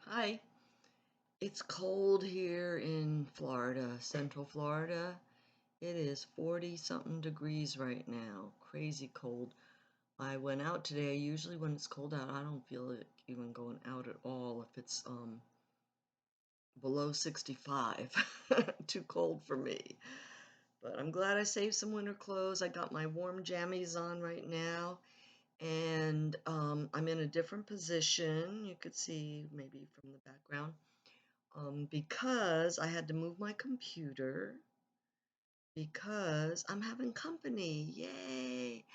Hi. It's cold here in Florida, Central Florida. It is 40 something degrees right now. Crazy cold. I went out today. Usually when it's cold out, I don't feel it even going out at all if it's below 65. Too cold for me. But I'm glad I saved some winter clothes. I got my warm jammies on right now. And I'm in a different position. You could see maybe from the background. Because I had to move my computer because I'm having company. Yay!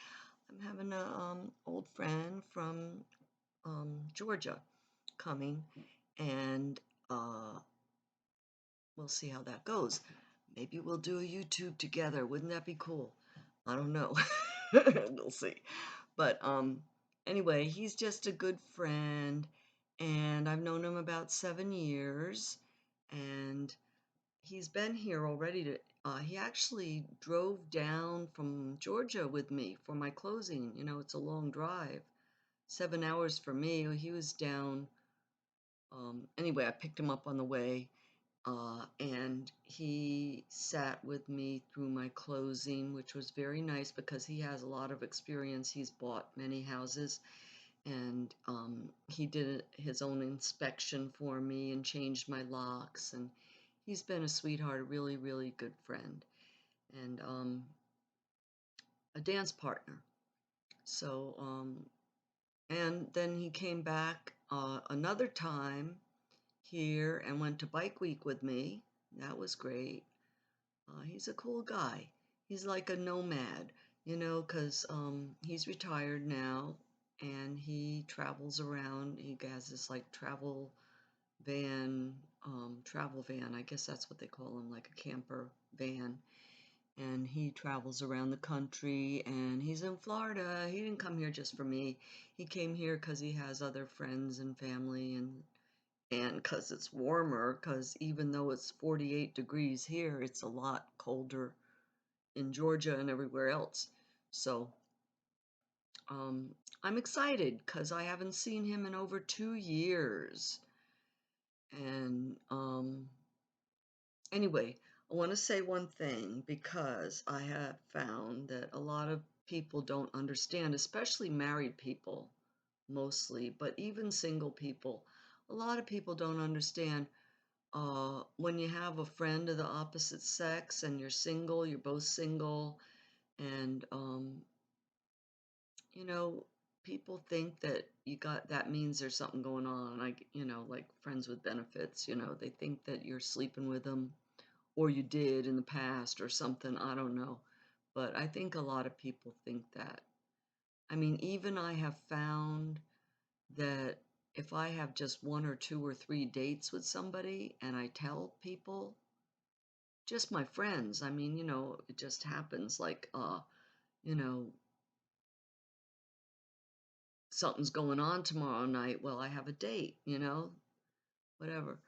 I'm having a old friend from Georgia coming, and uh, we'll see how that goes. Maybe we'll do a YouTube together. Wouldn't that be cool? I don't know. We'll see. But anyway, he's just a good friend, and I've known him about 7 years, and he's been here already he actually drove down from Georgia with me for my closing. It's a long drive, 7 hours for me. He was down. Anyway, I picked him up on the way, and he sat with me through my closing, which was very nice because he has a lot of experience. He's bought many houses, and he did his own inspection for me and changed my locks, and he's been a sweetheart, a really, really good friend, and a dance partner. So, and then he came back another time here and went to Bike Week with me. That was great. He's a cool guy. He's like a nomad, 'cause he's retired now and he travels around. He has this like travel van. I guess that's what they call them, like a camper van. And he travels around the country, and he's in Florida. He didn't come here just for me. He came here because he has other friends and family, and because it's warmer, because even though it's 48 degrees here, it's a lot colder in Georgia and everywhere else. So um, I'm excited because I haven't seen him in over 2 years. And anyway, I want to say one thing because I have found that a lot of people don't understand, especially married people mostly, but even single people. A lot of people don't understand when you have a friend of the opposite sex and you're both single, and you know, people think that that means there's something going on, like, like friends with benefits, they think that you're sleeping with them or you did in the past or something, I don't know. But I think a lot of people think that. I mean, even I have found that if I have just one or two or three dates with somebody and I tell people, just my friends, I mean, it just happens like, you know, something's going on tomorrow night. Well, I have a date, whatever.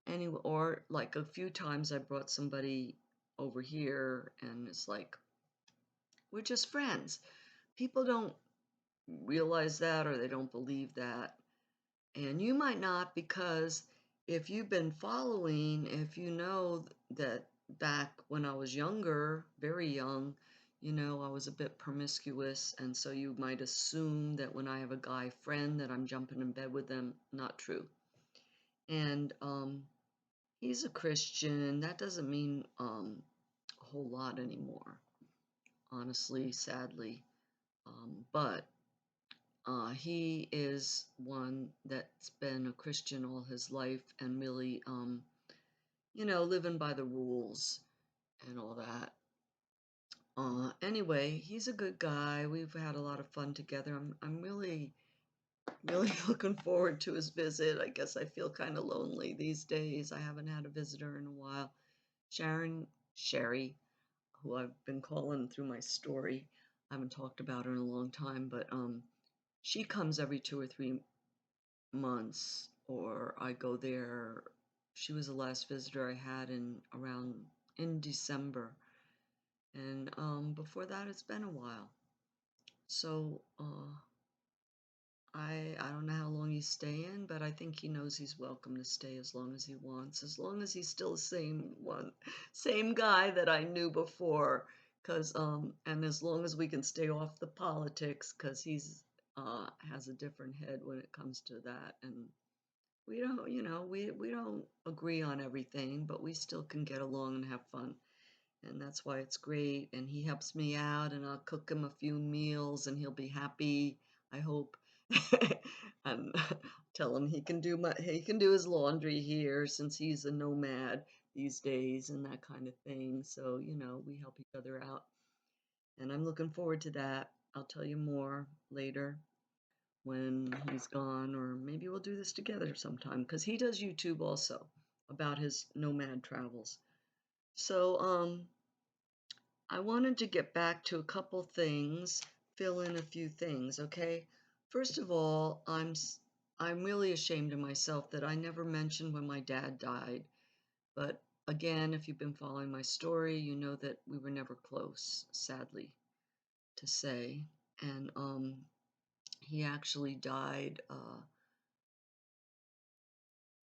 Anyway, or like a few times I brought somebody over here and it's like, we're just friends. People don't realize that or they don't believe that. And you might not, because if you've been following, if you know that back when I was younger, very young, I was a bit promiscuous, and so you might assume that when I have a guy friend that I'm jumping in bed with them. Not true. And he's a Christian. That doesn't mean a whole lot anymore, honestly, sadly. But he is one that's been a Christian all his life and really, living by the rules and all that. Anyway, he's a good guy. We've had a lot of fun together. I'm really, really looking forward to his visit. I guess I feel kind of lonely these days. I haven't had a visitor in a while. Sherry, who I've been calling through my story. I haven't talked about her in a long time, but she comes every 2 or 3 months, or I go there. She was the last visitor I had in December, and before that, it's been a while. So I don't know how long he's staying, but I think he knows he's welcome to stay as long as he wants, as long as he's still the same guy that I knew before. And as long as we can stay off the politics, because he's has a different head when it comes to that, and we don't, we don't agree on everything, but we still can get along and have fun, and that's why it's great. And he helps me out, and I'll cook him a few meals, and he'll be happy, I hope. And tell him he can do his laundry here since he's a nomad these days and that kind of thing. So, we help each other out. And I'm looking forward to that. I'll tell you more later when he's gone, or maybe we'll do this together sometime because he does YouTube also about his nomad travels. So, I wanted to get back to a couple things, fill in a few things, okay? First of all, I'm really ashamed of myself that I never mentioned when my dad died. But again, if you've been following my story, you know that we were never close, sadly to say. And he actually died.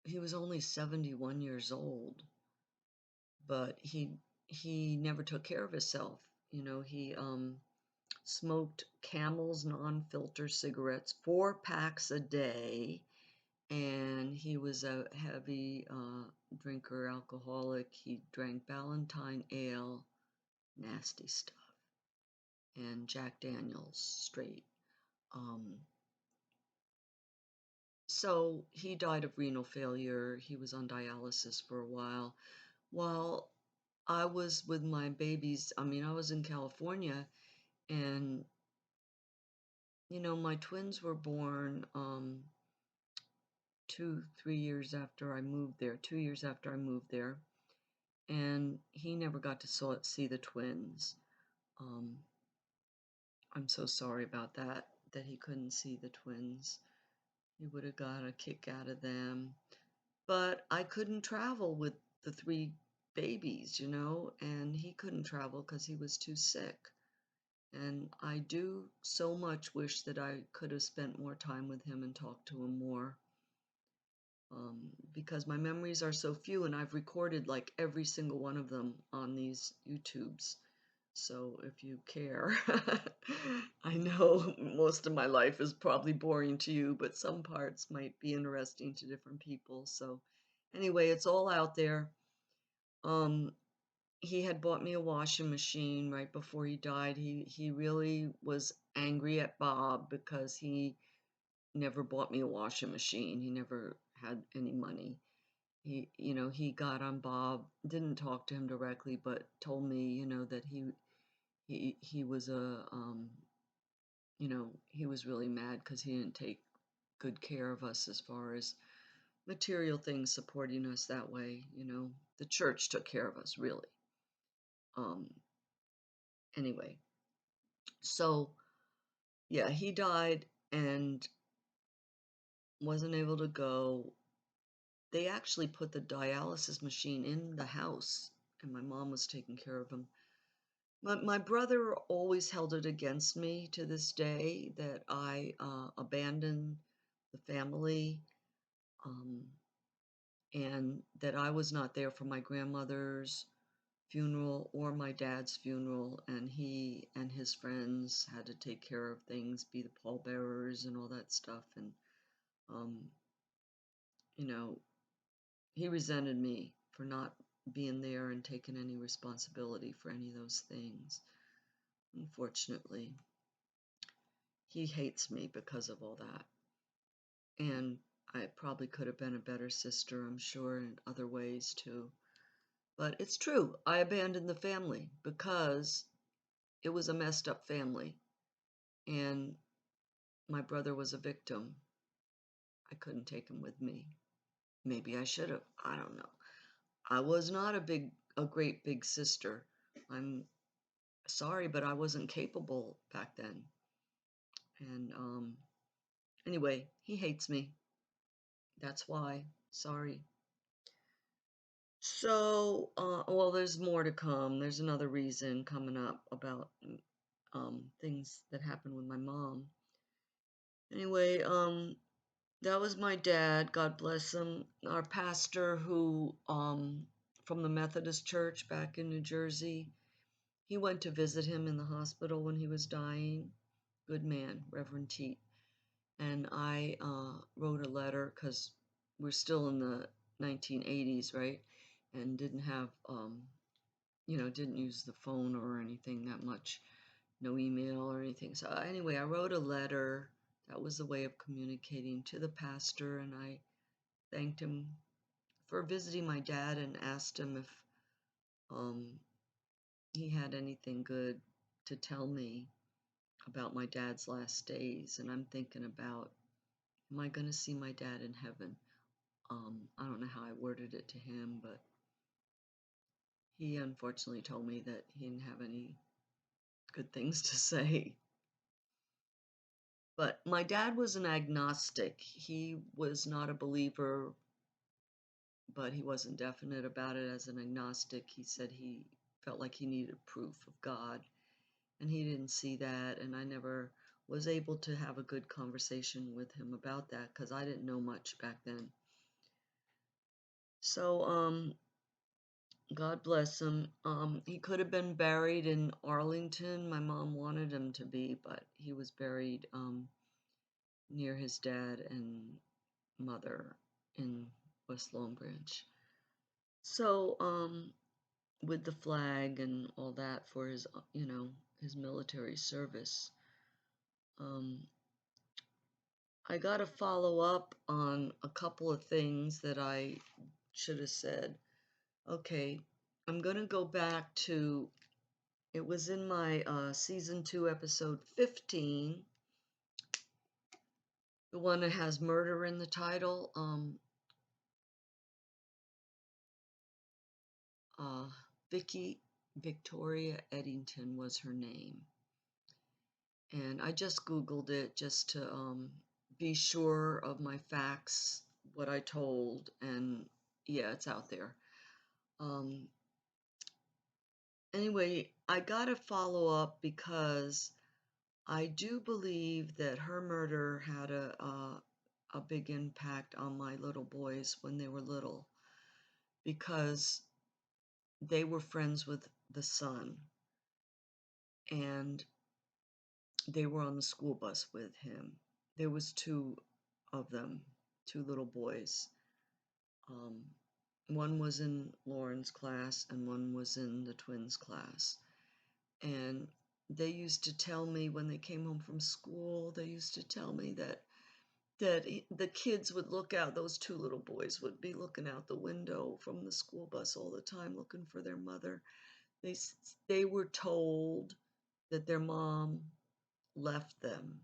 He was only 71 years old, but he never took care of himself. He smoked Camel's non-filter cigarettes, 4 packs a day, and he was a heavy drinker, alcoholic. He drank Ballantine ale, nasty stuff, and Jack Daniels straight. Um, so he died of renal failure. He was on dialysis for a while. While I was with my babies, I mean, I was in California, and my twins were born 2, 3 years after I moved there, 2 years after I moved there, and he never got to see the twins. Um, I'm so sorry about that he couldn't see the twins. He would have got a kick out of them. But I couldn't travel with the 3 babies, and he couldn't travel because he was too sick. And I do so much wish that I could have spent more time with him and talked to him more. Because my memories are so few, and I've recorded like every single one of them on these YouTubes. So if you care, I know most of my life is probably boring to you, but some parts might be interesting to different people. So anyway, it's all out there. Um, he had bought me a washing machine right before he died. He really was angry at Bob because he never bought me a washing machine. He never had any money. He got on Bob, didn't talk to him directly, but told me, that he was he was really mad because he didn't take good care of us as far as material things, supporting us that way. The church took care of us, really. Um, anyway, so yeah, he died and wasn't able to go. They actually put the dialysis machine in the house, and my mom was taking care of him. My brother always held it against me to this day that I abandoned the family, um, and that I was not there for my grandmother's funeral or my dad's funeral, and he and his friends had to take care of things, be the pallbearers and all that stuff, and um, you know, he resented me for not being there and taking any responsibility for any of those things. Unfortunately, he hates me because of all that. And I probably could have been a better sister, I'm sure, in other ways too. But it's true, I abandoned the family because it was a messed up family. And my brother was a victim. I couldn't take him with me. Maybe I should have. I don't know. I was not a great big sister. I'm sorry, but I wasn't capable back then. And anyway, he hates me. That's why. Sorry. So, well, there's more to come. There's another reason coming up about things that happened with my mom. Anyway, that was my dad, God bless him. Our pastor who from the Methodist Church back in New Jersey, he went to visit him in the hospital when he was dying. Good man, Reverend Teet. And I wrote a letter because we're still in the 1980s, right? And didn't have, didn't use the phone or anything that much, no email or anything. So anyway, I wrote a letter. That was a way of communicating to the pastor, and I thanked him for visiting my dad and asked him if um, he had anything good to tell me about my dad's last days. And I'm thinking about, am I going to see my dad in heaven? I don't know how I worded it to him, but he unfortunately told me that he didn't have any good things to say. But my dad was an agnostic. He was not a believer, but he wasn't definite about it as an agnostic. He said he felt like he needed proof of God, and he didn't see that. And I never was able to have a good conversation with him about that because I didn't know much back then. So, God bless him. He could have been buried in Arlington. My mom wanted him to be, but he was buried near his dad and mother in West Long Branch. So, with the flag and all that for his, his military service. I got to follow up on a couple of things that I should have said. Okay, I'm going to go back to, it was in my season 2, episode 15, the one that has murder in the title. Victoria Eddington was her name. And I just Googled it just to be sure of my facts, what I told, and yeah, it's out there. Anyway, I got to follow up because I do believe that her murder had a big impact on my little boys when they were little because they were friends with the son and they were on the school bus with him. There was two of them, two little boys. Um, One was in Lauren's class and one was in the twins' class. And they used to tell me when they came home from school, they used to tell me that the kids would look out, those two little boys would be looking out the window from the school bus all the time looking for their mother. They were told that their mom left them.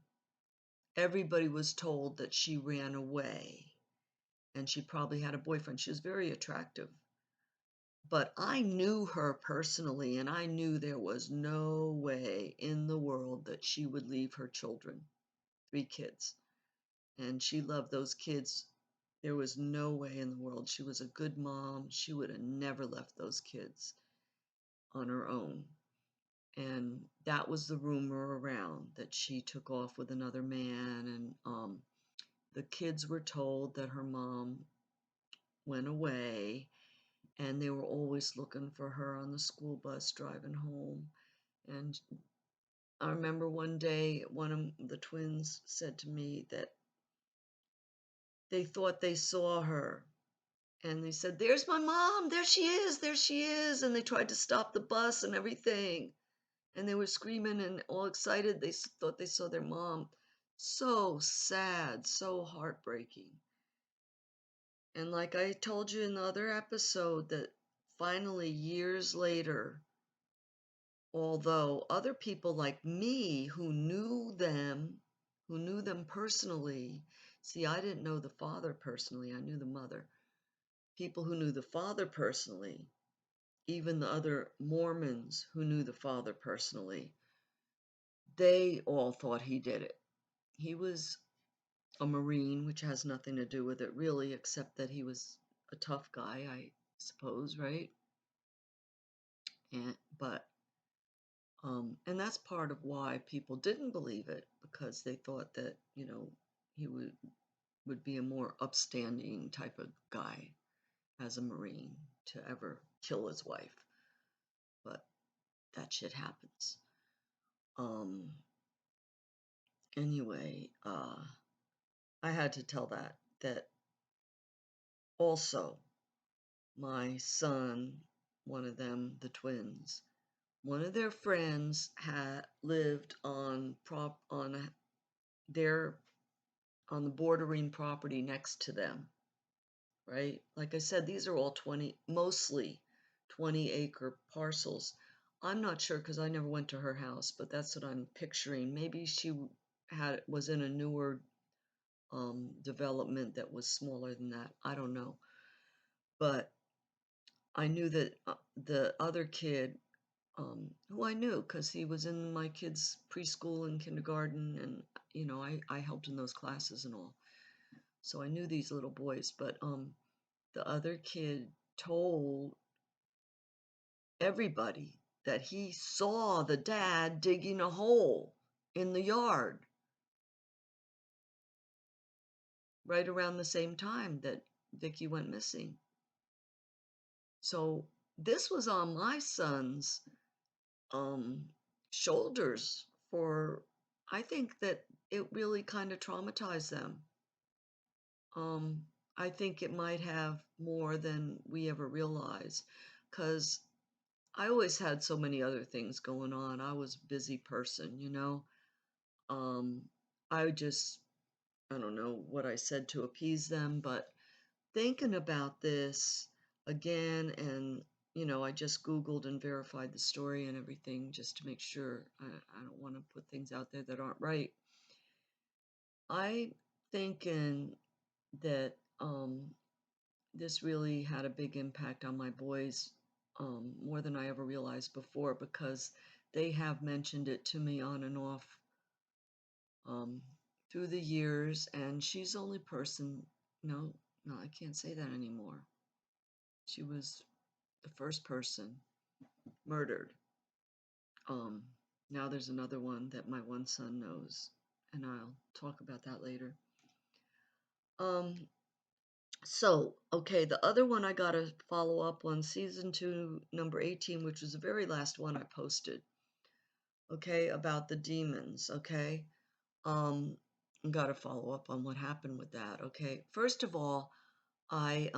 Everybody was told that she ran away and she probably had a boyfriend. She was very attractive. But I knew her personally, and I knew there was no way in the world that she would leave her children, 3 kids. And she loved those kids. There was no way in the world. She was a good mom. She would have never left those kids on her own. And that was the rumor around, that she took off with another man. And the kids were told that her mom went away, and they were always looking for her on the school bus driving home. And I remember one day one of the twins said to me that they thought they saw her. And they said, "There's my mom. There she is. There she is." And they tried to stop the bus and everything. And they were screaming and all excited. They thought they saw their mom. So sad, so heartbreaking. And like I told you in the other episode, that finally, years later, although other people like me who knew them personally, see, I didn't know the father personally, I knew the mother. People who knew the father personally, even the other Mormons who knew the father personally, they all thought he did it. He was a Marine, which has nothing to do with it really, except that he was a tough guy, I suppose, right? But And that's part of why people didn't believe it, because they thought that, he would be a more upstanding type of guy as a Marine to ever kill his wife. But that shit happens. Um, anyway, I had to tell that also my son, one of them, the twins, one of their friends had lived their on the bordering property next to them, right? Like I said, these are all mostly 20-acre parcels. I'm not sure because I never went to her house, but that's what I'm picturing. Maybe she was in a newer development that was smaller than that. I don't know. But I knew that the other kid, who I knew because he was in my kids' preschool and kindergarten, and I helped in those classes and all. So I knew these little boys, but the other kid told everybody that he saw the dad digging a hole in the yard right around the same time that Vicky went missing. So this was on my son's um, shoulders for, I think that it really kind of traumatized them. Um, I think it might have more than we ever realized, because I always had so many other things going on. I was a busy person. Um, I just, I don't know what I said to appease them, but thinking about this again, and I just Googled and verified the story and everything just to make sure I don't want to put things out there that aren't right. I thinking that this really had a big impact on my boys, more than I ever realized before, because they have mentioned it to me on and off um, through the years. And she's the only person, no, no, I can't say that anymore. She was the first person murdered. Um, Now there's another one that my one son knows, and I'll talk about that later. Um, okay, the other one I got to follow up on season 2, number 18, which was the very last one I posted. Okay, about the demons. Okay, um, got to follow up on what happened with that. Okay, first of all, I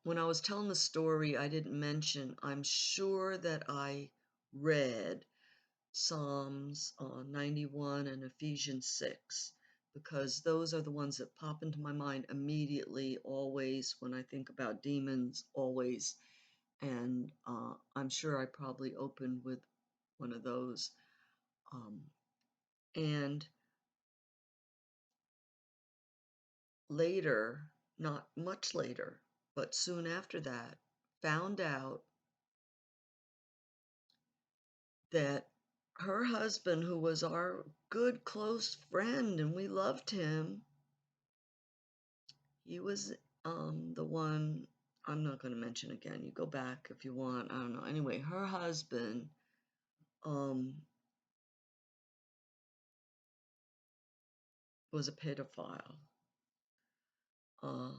when I was telling the story, I didn't mention. I'm sure that I read Psalms 91 and Ephesians 6, because those are the ones that pop into my mind immediately, always, when I think about demons, always. And I'm sure I probably opened with one of those. Um, and later, not much later, but soon after that, found out that her husband, who was our good, close friend, and we loved him, he was the one. I'm not going to mention again. You go back if you want. I don't know. Anyway, her husband um, was a pedophile. Uh,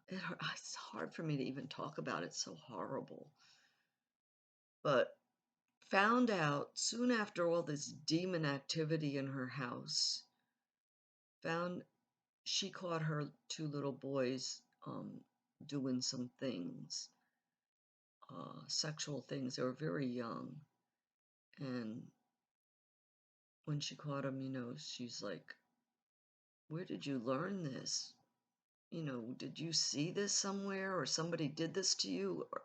it's hard for me to even talk about it. It's so horrible. But found out soon after all this demon activity in her house, found she caught her two little boys doing some things, sexual things. They were very young. And when she caught them, she's like, "Where did you learn this? Did you see this somewhere, or somebody did this to you?" Or,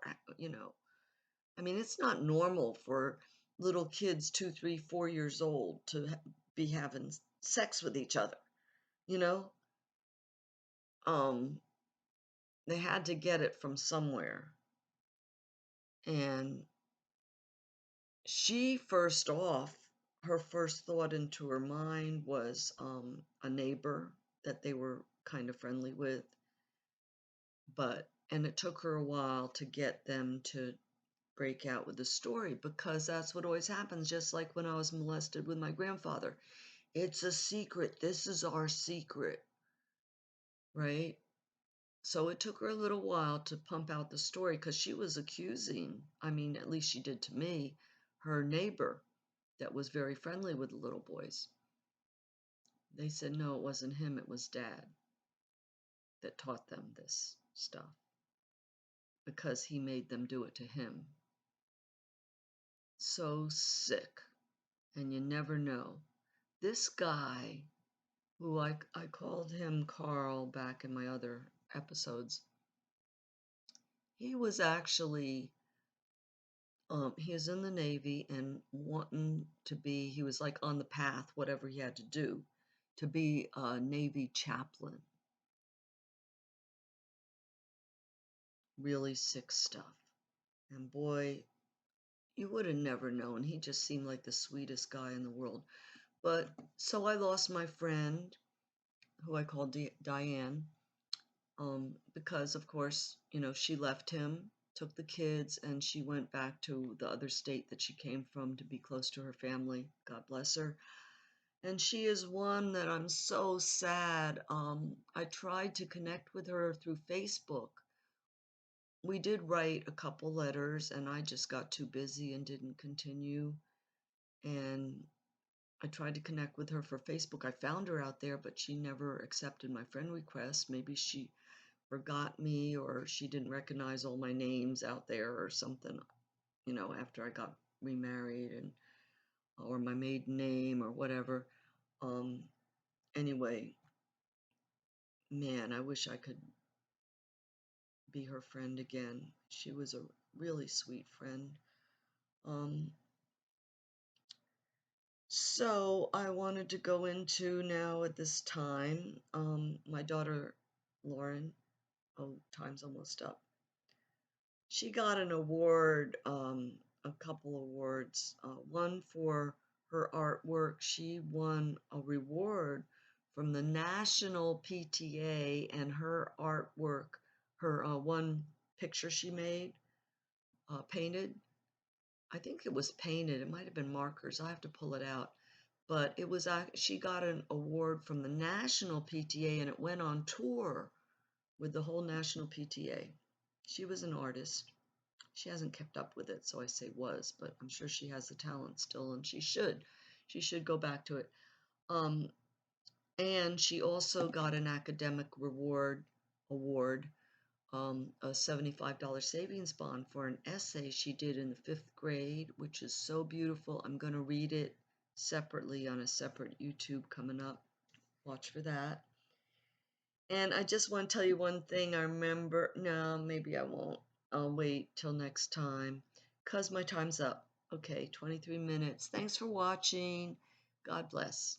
I mean, it's not normal for little kids, 2, 3, 4 years old, to be having sex with each other, you know? Um, they had to get it from somewhere. And she first off, her first thought into her mind was a neighbor that they were kind of friendly with, and it took her a while to get them to break out with the story because that's what always happens, just like when I was molested with my grandfather. It's a secret. This is our secret, right? So it took her a little while to pump out the story because she was accusing, I mean, at least she did to me, her neighbor that was very friendly with the little boys. They said, no, it wasn't him, it was dad that taught them this stuff because he made them do it to him. So sick. And you never know. This guy, who I called him Carl back in my other episodes, he was actually, he was in the Navy and wanting to be, he was like on the path, whatever he had to do, to be a Navy chaplain. Really sick stuff. And boy, you would have never known. He just seemed like the sweetest guy in the world. But so I lost my friend, who I called Diane, because of course, she left him, took the kids, and she went back to the other state that she came from to be close to her family. God bless her. And she is one that I'm so sad. I tried to connect with her through Facebook. We did write a couple letters, and I just got too busy and didn't continue. And I tried to connect with her for Facebook. I found her out there, but she never accepted my friend request. Maybe she forgot me or she didn't recognize all my names out there or something, after I got remarried and or my maiden name or whatever. Um, anyway, man, I wish I could be her friend again. She was a really sweet friend. Um, so I wanted to go into now at this time, my daughter Lauren, oh, time's almost up. She got an award, a couple awards. One for her artwork. She won a reward from the National PTA, and her artwork, her one picture she made, painted. I think it was painted. It might have been markers. I have to pull it out. But it was she got an award from the National PTA, and it went on tour with the whole National PTA. She was an artist. She hasn't kept up with it, so I say was, but I'm sure she has the talent still, and she should. She should go back to it. Um, and she also got an academic award, a $75 savings bond for an essay she did in the 5th grade, which is so beautiful. I'm going to read it separately on a separate YouTube coming up. Watch for that. And I just want to tell you one thing. I remember, no, maybe I won't. I'll wait till next time because my time's up. Okay, 23 minutes. Thanks for watching. God bless.